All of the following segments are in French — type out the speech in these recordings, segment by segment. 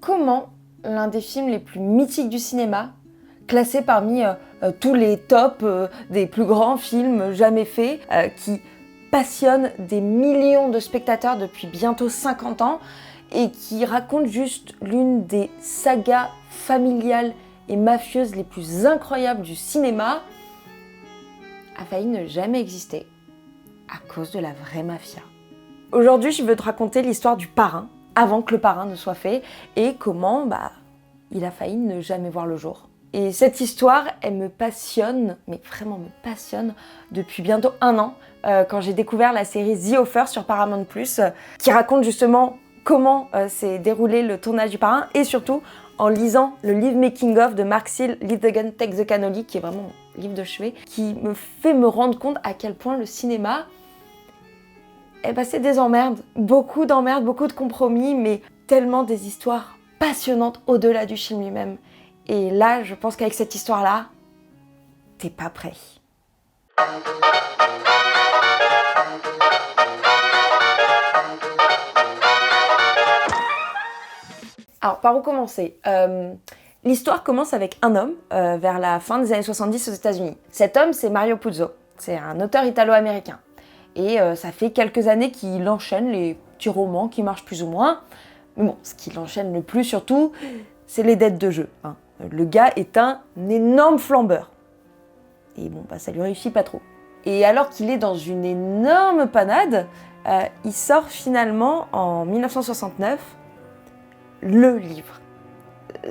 comment l'un des films les plus mythiques du cinéma, classé parmi tous les tops des plus grands films jamais faits, qui passionne des millions de spectateurs depuis bientôt 50 ans et qui raconte juste l'une des sagas familiales et mafieuses les plus incroyables du cinéma, a failli ne jamais exister à cause de la vraie mafia. Aujourd'hui, je veux te raconter l'histoire du Parrain, avant que le Parrain ne soit fait, et comment il a failli ne jamais voir le jour. Et cette histoire, elle me passionne, mais vraiment me passionne, depuis bientôt 1 an, quand j'ai découvert la série The Offer sur Paramount+, qui raconte justement comment s'est déroulé le tournage du Parrain, et surtout en lisant le livre Making of de Mark Seal, Leave the Gun, Take the Cannoli, qui est vraiment mon livre de chevet, qui me fait me rendre compte à quel point le cinéma, c'est des emmerdes, beaucoup de compromis, mais tellement des histoires passionnantes au-delà du film lui-même. Et là, je pense qu'avec cette histoire-là, t'es pas prêt. Alors, par où commencer ? L'histoire commence avec un homme vers la fin des années 70 aux États-Unis. Cet homme, c'est Mario Puzo. C'est un auteur italo-américain. Et ça fait quelques années qu'il enchaîne les petits romans qui marchent plus ou moins. Mais bon, ce qu'il enchaîne le plus surtout, c'est les dettes de jeu. Le gars est un énorme flambeur. Et bon, ça lui réussit pas trop. Et alors qu'il est dans une énorme panade, il sort finalement en 1969 le livre.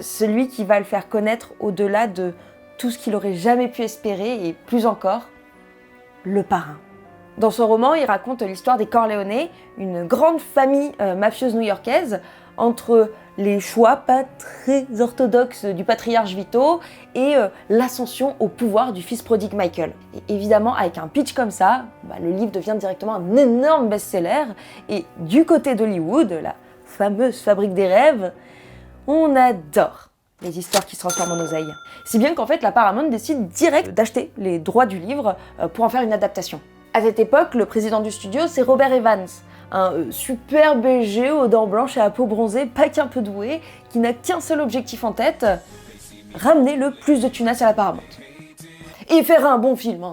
Celui qui va le faire connaître au-delà de tout ce qu'il aurait jamais pu espérer et plus encore, le Parrain. Dans ce roman, il raconte l'histoire des Corleone, une grande famille mafieuse new-yorkaise, entre les choix pas très orthodoxes du patriarche Vito et l'ascension au pouvoir du fils prodigue Michael. Et évidemment, avec un pitch comme ça, le livre devient directement un énorme best-seller. Et du côté d'Hollywood, la fameuse fabrique des rêves, on adore les histoires qui se transforment en oseille. Si bien qu'en fait, la Paramount décide direct d'acheter les droits du livre pour en faire une adaptation. À cette époque, le président du studio, c'est Robert Evans, un super BG aux dents blanches et à peau bronzée, pas qu'un peu doué, qui n'a qu'un seul objectif en tête, ramener le plus de thunas à la Paramount. Et faire un bon film,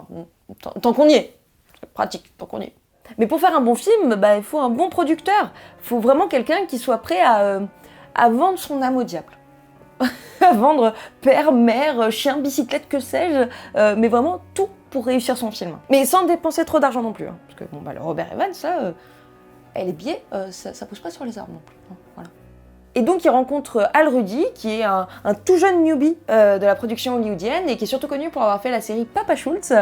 tant qu'on y est. C'est pratique, tant qu'on y est. Mais pour faire un bon film, il faut un bon producteur. Il faut vraiment quelqu'un qui soit prêt à vendre son âme au diable. À vendre père, mère, chien, bicyclette, que sais-je, mais vraiment tout pour réussir son film. Mais sans dépenser trop d'argent non plus. Parce que le Robert Evans, là, les billets, ça pousse pas sur les arbres non plus. Voilà. Et donc il rencontre Al Ruddy, qui est un tout jeune newbie de la production hollywoodienne et qui est surtout connu pour avoir fait la série Papa Schultz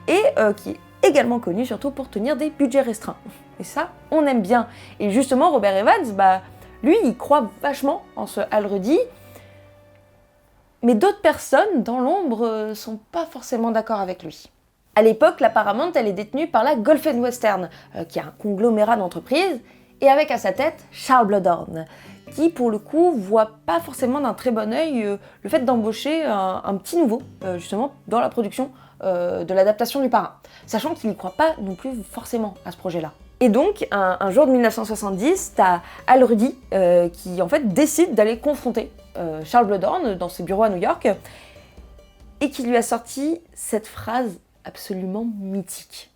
et qui est également connu surtout pour tenir des budgets restreints. Et ça, on aime bien. Et justement, Robert Evans, lui, il croit vachement en ce Al Ruddy. Mais d'autres personnes, dans l'ombre, sont pas forcément d'accord avec lui. À l'époque, la Paramount, elle est détenue par la Gulf and Western, qui est un conglomérat d'entreprises, et avec à sa tête Charles Bluhdorn, qui, pour le coup, voit pas forcément d'un très bon œil le fait d'embaucher un petit nouveau, justement, dans la production de l'adaptation du Parrain, sachant qu'il n'y croit pas non plus forcément à ce projet-là. Et donc, un jour de 1970, t'as Al Ruddy qui, en fait, décide d'aller confronter Charles Bluhdorn dans ses bureaux à New York et qui lui a sorti cette phrase absolument mythique.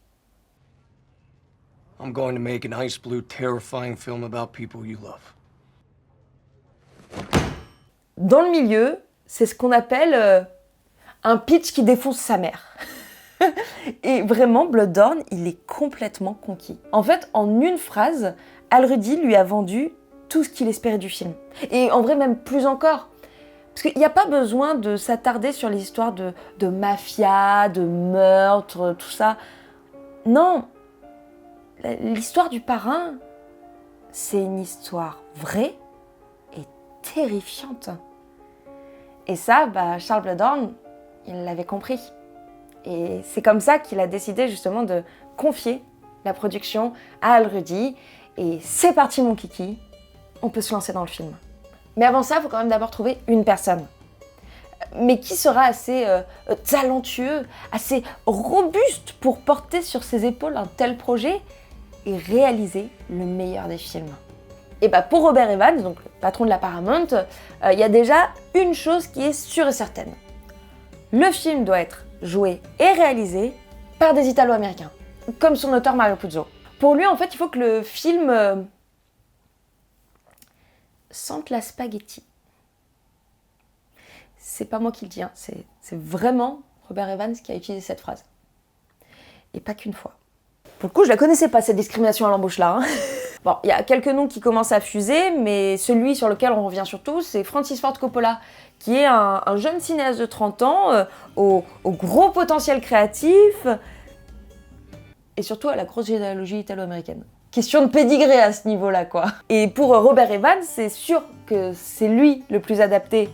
I'm going to make an ice blue terrifying film about people you love. Dans le milieu, c'est ce qu'on appelle un pitch qui défonce sa mère. Et vraiment, Bluhdorn, il est complètement conquis. En fait, en une phrase, Al Ruddy lui a vendu tout ce qu'il espérait du film. Et en vrai, même plus encore. Parce qu'il n'y a pas besoin de s'attarder sur les histoires de mafia, de meurtre, tout ça. Non, l'histoire du Parrain, c'est une histoire vraie et terrifiante. Et ça, Charles Bluhdorn, il l'avait compris. Et c'est comme ça qu'il a décidé justement de confier la production à Al Ruddy. Et c'est parti mon kiki, on peut se lancer dans le film. Mais avant ça, il faut quand même d'abord trouver une personne. Mais qui sera assez talentueux, assez robuste pour porter sur ses épaules un tel projet et réaliser le meilleur des films. Et bah pour Robert Evans, donc le patron de la Paramount, il y a déjà une chose qui est sûre et certaine. Le film doit être joué et réalisé par des Italo-Américains, comme son auteur Mario Puzo. Pour lui, en fait, il faut que le film sente la spaghetti. C'est pas moi qui le dis, hein. C'est vraiment Robert Evans qui a utilisé cette phrase. Et pas qu'une fois. Pour le coup, je la connaissais pas, cette discrimination à l'embauche-là. Hein. Bon, il y a quelques noms qui commencent à fuser, mais celui sur lequel on revient surtout, c'est Francis Ford Coppola, qui est un jeune cinéaste de 30 ans, au gros potentiel créatif, et surtout à la grosse généalogie italo-américaine. Question de pédigré à ce niveau-là, quoi. Et pour Robert Evans, c'est sûr que c'est lui le plus adapté.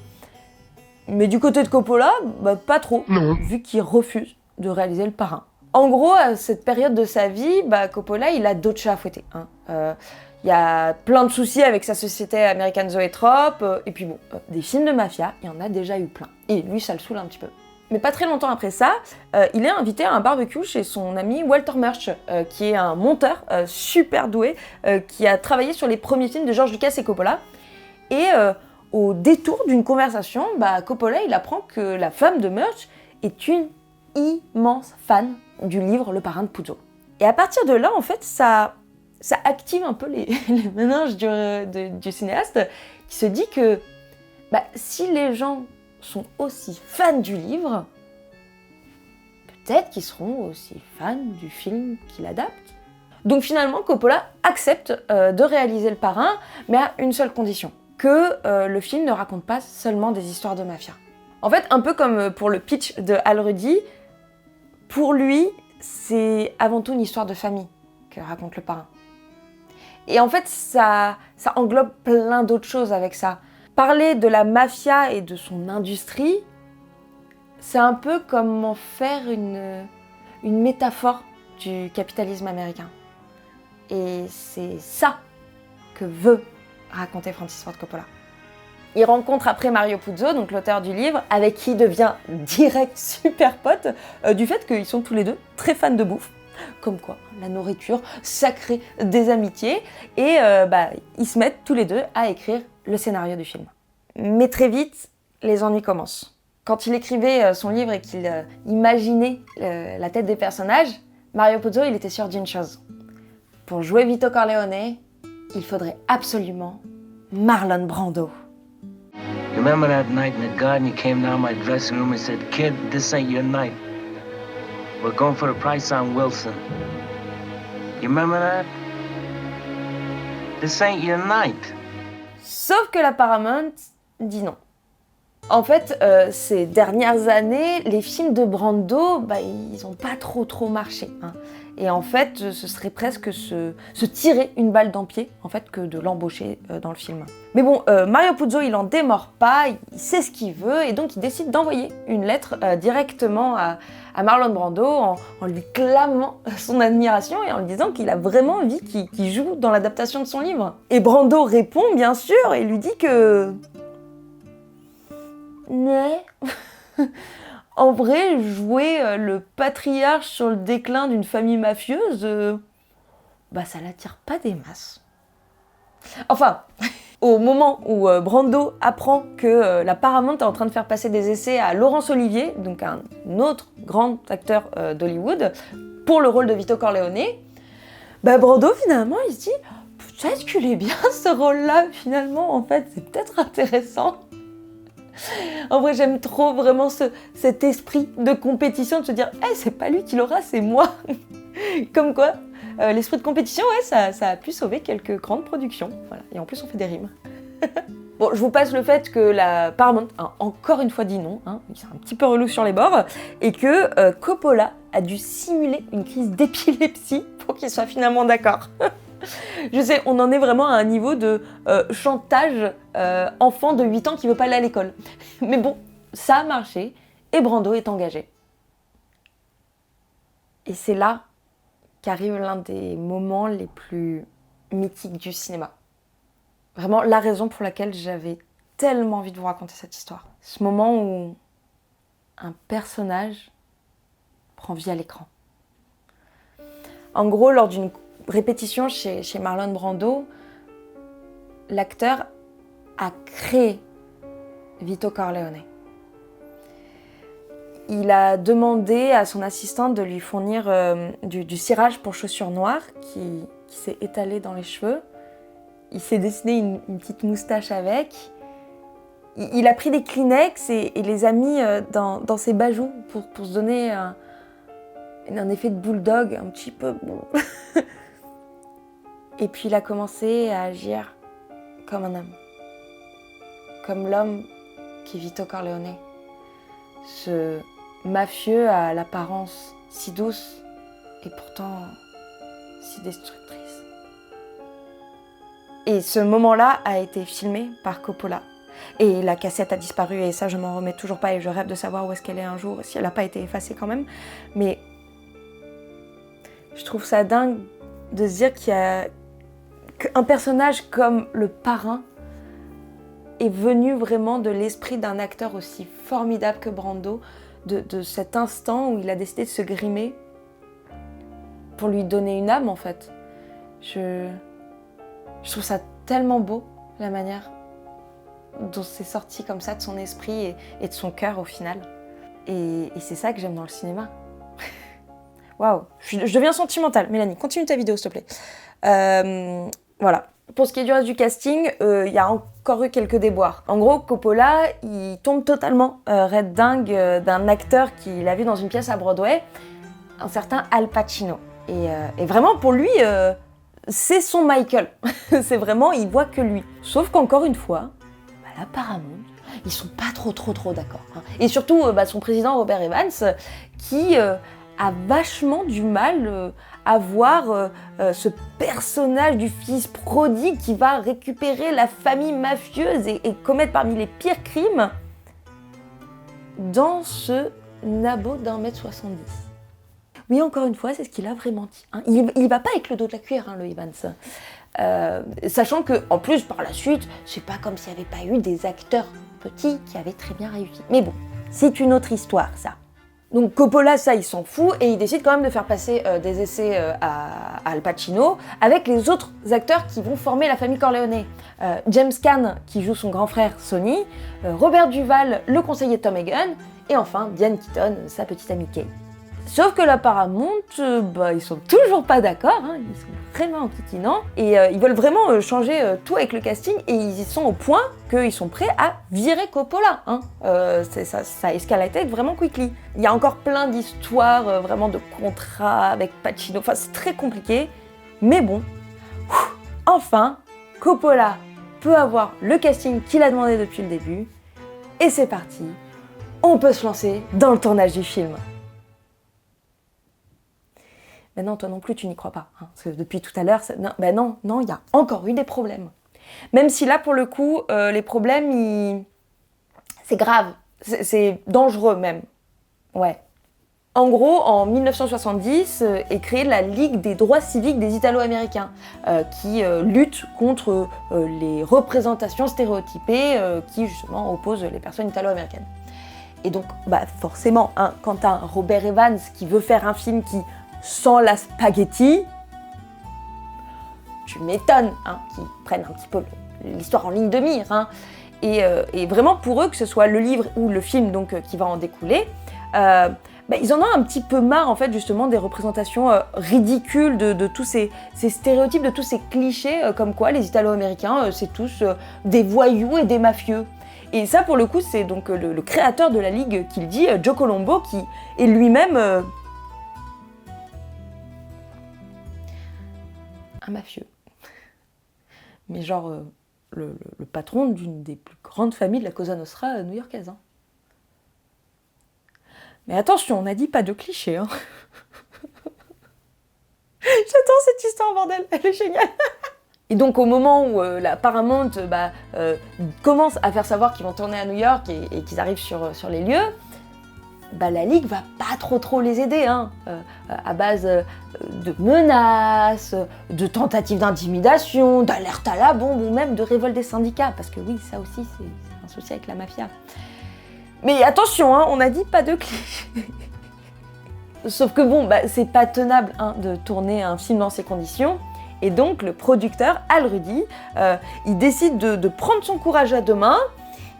Mais du côté de Coppola, bah, pas trop, vu qu'il refuse de réaliser Le Parrain. En gros, à cette période de sa vie, bah, Coppola, il a d'autres chats à fouetter. Hein. Y a plein de soucis avec sa société American Zoetrope, et puis bon, des films de mafia, il y en a déjà eu plein. Et lui, ça le saoule un petit peu. Mais pas très longtemps après ça, il est invité à un barbecue chez son ami Walter Murch, qui est un monteur super doué, qui a travaillé sur les premiers films de George Lucas et Coppola. Et au détour d'une conversation, bah, Coppola, il apprend que la femme de Murch est une immense fan du livre Le Parrain de Puzo. Et à partir de là, en fait, ça active un peu les méninges du cinéaste, qui se dit que bah, si les gens sont aussi fans du livre, peut-être qu'ils seront aussi fans du film qu'il adapte. Donc finalement, Coppola accepte de réaliser Le Parrain, mais à une seule condition, que le film ne raconte pas seulement des histoires de mafia. En fait, un peu comme pour le pitch de Al Rudy, pour lui, c'est avant tout une histoire de famille que raconte Le Parrain. Et en fait, ça englobe plein d'autres choses avec ça. Parler de la mafia et de son industrie, c'est un peu comme en faire une métaphore du capitalisme américain. Et c'est ça que veut raconter Francis Ford Coppola. Il rencontre après Mario Puzo, donc l'auteur du livre, avec qui il devient direct super pote, du fait qu'ils sont tous les deux très fans de bouffe. Comme quoi, la nourriture, ça crée des amitiés. Et ils se mettent tous les deux à écrire le scénario du film. Mais très vite, les ennuis commencent. Quand il écrivait son livre et qu'il imaginait la tête des personnages, Mario Puzo, il était sûr d'une chose. Pour jouer Vito Corleone, il faudrait absolument Marlon Brando. You remember that night in the garden, you came down my dressing room and said, "Kid, this ain't your night. We're going for the price on Wilson." You remember that? This ain't your night. Sauf que la Paramount dit non. En fait, ces dernières années, les films de Brando, ils ont pas trop marché. Hein. Et en fait, ce serait presque se tirer une balle dans le pied, en fait, que de l'embaucher dans le film. Mais bon, Mario Puzo, il en démord pas, il sait ce qu'il veut, et donc il décide d'envoyer une lettre directement à Marlon Brando en lui clamant son admiration et en lui disant qu'il a vraiment envie qu'il joue dans l'adaptation de son livre. Et Brando répond, bien sûr, et lui dit que... Mais... En vrai, jouer le patriarche sur le déclin d'une famille mafieuse, ça l'attire pas des masses. Enfin, au moment où Brando apprend que la Paramount est en train de faire passer des essais à Laurence Olivier, donc un autre grand acteur d'Hollywood, pour le rôle de Vito Corleone, Brando finalement il se dit peut-être qu'il est bien ce rôle-là finalement, en fait, c'est peut-être intéressant. En vrai, j'aime trop vraiment cet esprit de compétition, de se dire « c'est pas lui qui l'aura, c'est moi !» Comme quoi, l'esprit de compétition, ça a pu sauver quelques grandes productions. Voilà. Et en plus, on fait des rimes. Bon, je vous passe le fait que la Paramount a encore une fois dit non, hein, c'est un petit peu relou sur les bords, et que Coppola a dû simuler une crise d'épilepsie pour qu'il soit finalement d'accord. Je sais, on en est vraiment à un niveau de chantage enfant de 8 ans qui veut pas aller à l'école. Mais bon, ça a marché et Brando est engagé. Et c'est là qu'arrive l'un des moments les plus mythiques du cinéma. Vraiment la raison pour laquelle j'avais tellement envie de vous raconter cette histoire. Ce moment où un personnage prend vie à l'écran. En gros, lors d'une répétition chez Marlon Brando, l'acteur a créé Vito Corleone. Il a demandé à son assistante de lui fournir du cirage pour chaussures noires qui s'est étalé dans les cheveux. Il s'est dessiné une petite moustache avec. Il a pris des Kleenex et les a mis dans ses bajoux pour se donner un effet de bulldog un petit peu. Et puis il a commencé à agir comme un homme. Comme l'homme qui est Vito Corleone. Ce mafieux à l'apparence si douce et pourtant si destructrice. Et ce moment-là a été filmé par Coppola. Et la cassette a disparu et ça je m'en remets toujours pas et je rêve de savoir où est-ce qu'elle est un jour, si elle n'a pas été effacée quand même. Mais je trouve ça dingue de se dire qu'il y a qu'un personnage comme le parrain est venu vraiment de l'esprit d'un acteur aussi formidable que Brando, de cet instant où il a décidé de se grimer pour lui donner une âme en fait. Je trouve ça tellement beau, la manière dont c'est sorti comme ça de son esprit et de son cœur au final. Et c'est ça que j'aime dans le cinéma. Waouh, je deviens sentimentale. Mélanie, continue ta vidéo s'il te plaît. Voilà. Pour ce qui est du reste du casting, il y a encore eu quelques déboires. En gros, Coppola, il tombe totalement red dingue d'un acteur qu'il a vu dans une pièce à Broadway, un certain Al Pacino. Et vraiment, pour lui, c'est son Michael. C'est vraiment, il voit que lui. Sauf qu'encore une fois, la Paramount, ils sont pas trop d'accord. Hein. Et surtout, son président Robert Evans, qui a vachement du mal à voir ce personnage du fils prodigue qui va récupérer la famille mafieuse et commettre parmi les pires crimes dans ce nabot d'1m70. Oui, encore une fois, c'est ce qu'il a vraiment dit. Hein. Il va pas avec le dos de la cuillère, hein, le Evans. Sachant que, en plus, par la suite, c'est pas comme s'il n'y avait pas eu des acteurs petits qui avaient très bien réussi. Mais bon, c'est une autre histoire, ça. Donc Coppola, ça, il s'en fout et il décide quand même de faire passer des essais à Al Pacino avec les autres acteurs qui vont former la famille Corleone. James Caan, qui joue son grand frère Sonny, Robert Duvall, le conseiller Tom Hagen, et enfin Diane Keaton, sa petite amie Kay. Sauf que la Paramount, ils sont toujours pas d'accord, hein, ils sont vraiment enquiquinants, et ils veulent vraiment changer tout avec le casting, et ils y sont au point qu'ils sont prêts à virer Coppola. Hein. Ça escaladait vraiment quickly. Il y a encore plein d'histoires, vraiment de contrats avec Pacino, enfin c'est très compliqué, mais bon, enfin, Coppola peut avoir le casting qu'il a demandé depuis le début, et c'est parti, on peut se lancer dans le tournage du film. Mais non, toi non plus, tu n'y crois pas. Hein, parce que depuis tout à l'heure, non, il y a encore eu des problèmes. Même si là, pour le coup, les problèmes, c'est grave. C'est dangereux même. Ouais. En gros, en 1970, est créée la Ligue des droits civiques des Italo-Américains, qui lutte contre les représentations stéréotypées qui, justement, opposent les personnes italo-américaines. Et donc, forcément, hein, quand t'as un Robert Evans qui veut faire un film qui sans la spaghetti, tu m'étonnes hein, qu'ils prennent un petit peu l'histoire en ligne de mire. Hein. Et vraiment pour eux, que ce soit le livre ou le film donc, qui va en découler, ils en ont un petit peu marre en fait justement des représentations ridicules de tous ces stéréotypes, de tous ces clichés comme quoi les Italo-Américains c'est tous des voyous et des mafieux. Et ça pour le coup c'est donc le créateur de la Ligue qui le dit, Joe Colombo, qui est lui-même un mafieux. Mais genre le patron d'une des plus grandes familles de la Cosa Nostra new-yorkaise. Hein. Mais attention, on n'a dit pas de clichés. Hein. J'adore cette histoire, bordel, elle est géniale. Et donc au moment où la Paramount commence à faire savoir qu'ils vont tourner à New York et qu'ils arrivent sur les lieux, la Ligue va pas trop les aider, hein, à base de menaces, de tentatives d'intimidation, d'alerte à la bombe ou même de révolte des syndicats, parce que oui, ça aussi c'est un souci avec la mafia. Mais attention, hein, on a dit pas de clichés. Sauf que bon, c'est pas tenable hein, de tourner un film dans ces conditions, Et donc le producteur, Al Ruddy, il décide de prendre son courage à deux mains,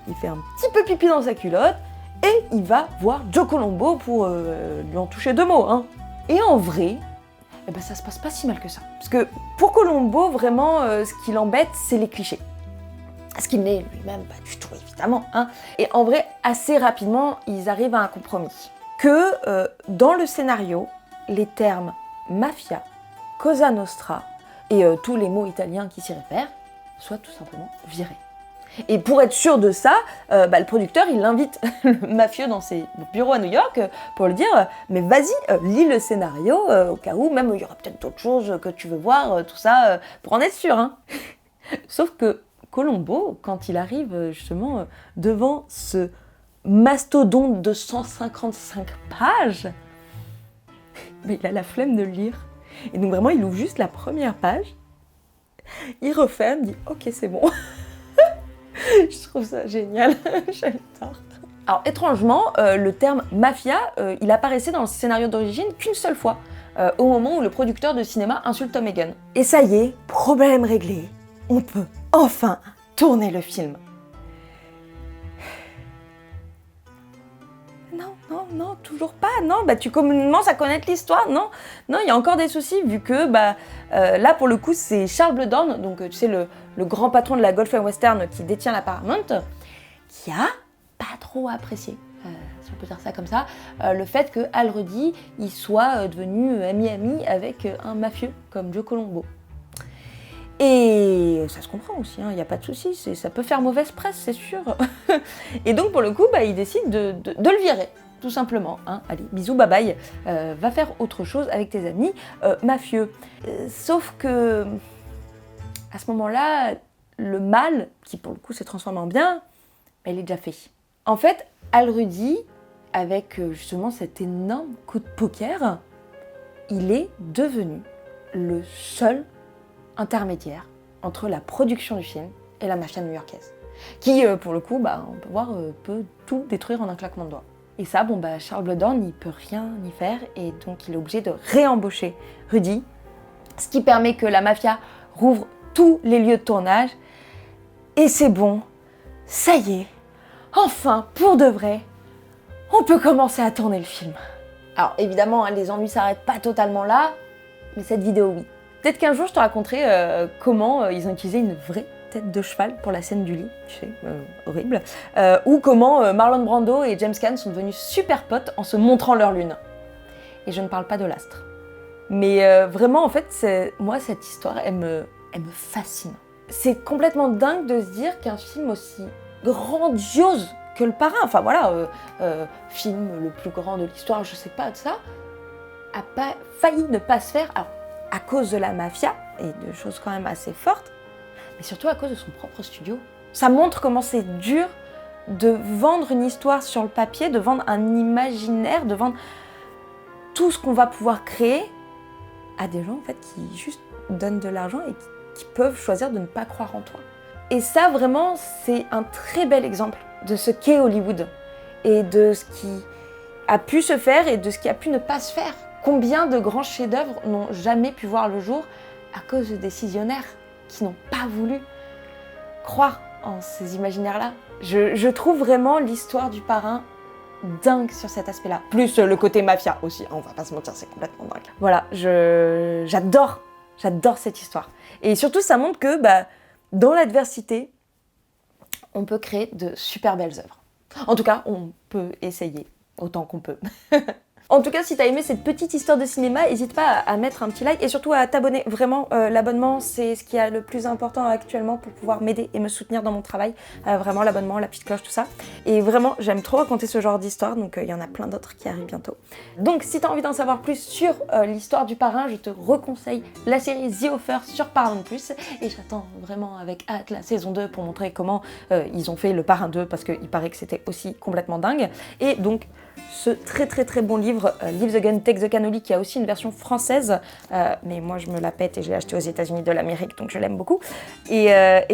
il fait un petit peu pipi dans sa culotte, et il va voir Joe Colombo pour lui en toucher deux mots. Hein. Et en vrai, eh ben, ça se passe pas si mal que ça. Parce que pour Colombo, vraiment, ce qui l'embête, c'est les clichés. Ce qu'il n'est lui-même pas du tout, évidemment. Hein. Et en vrai, assez rapidement, ils arrivent à un compromis. Que dans le scénario, les termes mafia, cosa nostra et tous les mots italiens qui s'y réfèrent soient tout simplement virés. Et pour être sûr de ça, le producteur, il invite le mafieux dans ses bureaux à New York pour lui dire « Mais vas-y, lis le scénario, au cas où, même il y aura peut-être d'autres choses que tu veux voir, tout ça, pour en être sûr. Hein. » Sauf que Colombo, quand il arrive justement devant ce mastodonte de 155 pages, mais il a la flemme de le lire. Et donc vraiment, il ouvre juste la première page, il referme, dit « Ok, c'est bon. » Je trouve ça génial, j'adore. Alors étrangement, le terme mafia, il apparaissait dans le scénario d'origine qu'une seule fois, au moment où le producteur de cinéma insulte Tom Hagen. Et ça y est, problème réglé, on peut enfin tourner le film. Non, toujours pas, non, tu commences à connaître l'histoire, non, il y a encore des soucis, vu que, là, pour le coup, c'est Charles Bluhdorn, donc, tu sais, le grand patron de la Gulf Western qui détient la Paramount, qui a pas trop apprécié, si on peut dire ça comme ça, le fait que Al Ruddy, il soit devenu ami avec un mafieux, comme Joe Colombo. Et ça se comprend aussi, il n'y a pas de souci, ça peut faire mauvaise presse, c'est sûr. Et donc, pour le coup, il décide de le virer. Tout simplement, hein. Allez, bisous, bye bye, va faire autre chose avec tes amis mafieux. Sauf que, à ce moment-là, le mal, qui pour le coup s'est transformé en bien, il est déjà fait. En fait, Al Ruddy, avec justement cet énorme coup de poker, il est devenu le seul intermédiaire entre la production du film et la mafia new-yorkaise. Qui, pour le coup, on peut voir, peut tout détruire en un claquement de doigts. Et ça, Charles Bluhdorn, il peut rien y faire, et donc il est obligé de réembaucher Ruddy, ce qui permet que la mafia rouvre tous les lieux de tournage, et c'est bon, ça y est, enfin, pour de vrai, on peut commencer à tourner le film. Alors évidemment, les ennuis s'arrêtent pas totalement là, mais cette vidéo, oui. Peut-être qu'un jour, je te raconterai comment ils ont utilisé une vraie tête de cheval pour la scène du lit, tu sais, horrible, ou comment Marlon Brando et James Caan sont devenus super potes en se montrant leur lune. Et je ne parle pas de l'astre. Mais vraiment, en fait, moi, cette histoire, elle me fascine. C'est complètement dingue de se dire qu'un film aussi grandiose que Le Parrain, enfin voilà, film le plus grand de l'histoire, je sais pas de ça, a pas failli ne pas se faire, alors, à cause de la mafia, et de choses quand même assez fortes, mais surtout à cause de son propre studio. Ça montre comment c'est dur de vendre une histoire sur le papier, de vendre un imaginaire, de vendre tout ce qu'on va pouvoir créer à des gens en fait, qui juste donnent de l'argent et qui peuvent choisir de ne pas croire en toi. Et ça, vraiment, c'est un très bel exemple de ce qu'est Hollywood et de ce qui a pu se faire et de ce qui a pu ne pas se faire. Combien de grands chefs-d'œuvre n'ont jamais pu voir le jour à cause de décisionnaires qui n'ont pas voulu croire en ces imaginaires-là. Je trouve vraiment l'histoire du Parrain dingue sur cet aspect-là. Plus le côté mafia aussi, on va pas se mentir, c'est complètement dingue. Voilà, j'adore cette histoire. Et surtout, ça montre que dans l'adversité, on peut créer de super belles œuvres. En tout cas, on peut essayer autant qu'on peut. En tout cas, si t'as aimé cette petite histoire de cinéma, n'hésite pas à mettre un petit like et surtout à t'abonner. Vraiment, l'abonnement, c'est ce qui est le plus important actuellement pour pouvoir m'aider et me soutenir dans mon travail. Vraiment, l'abonnement, la petite cloche, tout ça. Et vraiment, j'aime trop raconter ce genre d'histoire, donc il y en a plein d'autres qui arrivent bientôt. Donc, si t'as envie d'en savoir plus sur l'histoire du Parrain, je te reconseille la série The Offer sur Paramount+. Et j'attends vraiment avec hâte la saison 2 pour montrer comment ils ont fait le Parrain 2, parce qu'il paraît que c'était aussi complètement dingue. Et donc, ce très bon livre, Leave the Gun, Take the Cannoli, qui a aussi une version française, mais moi je me la pète et je l'ai acheté aux États-Unis de l'Amérique, donc je l'aime beaucoup, et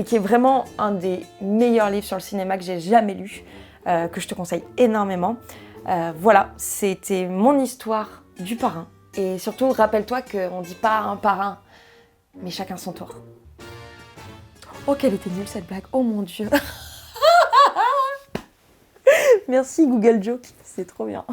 qui est vraiment un des meilleurs livres sur le cinéma que j'ai jamais lu, que je te conseille énormément. Voilà, c'était mon histoire du Parrain, et surtout rappelle-toi qu'on dit pas un parrain, Mais chacun son tour. Oh, qu'elle était nulle cette blague. Oh mon dieu. Merci Google Joke, c'est trop bien.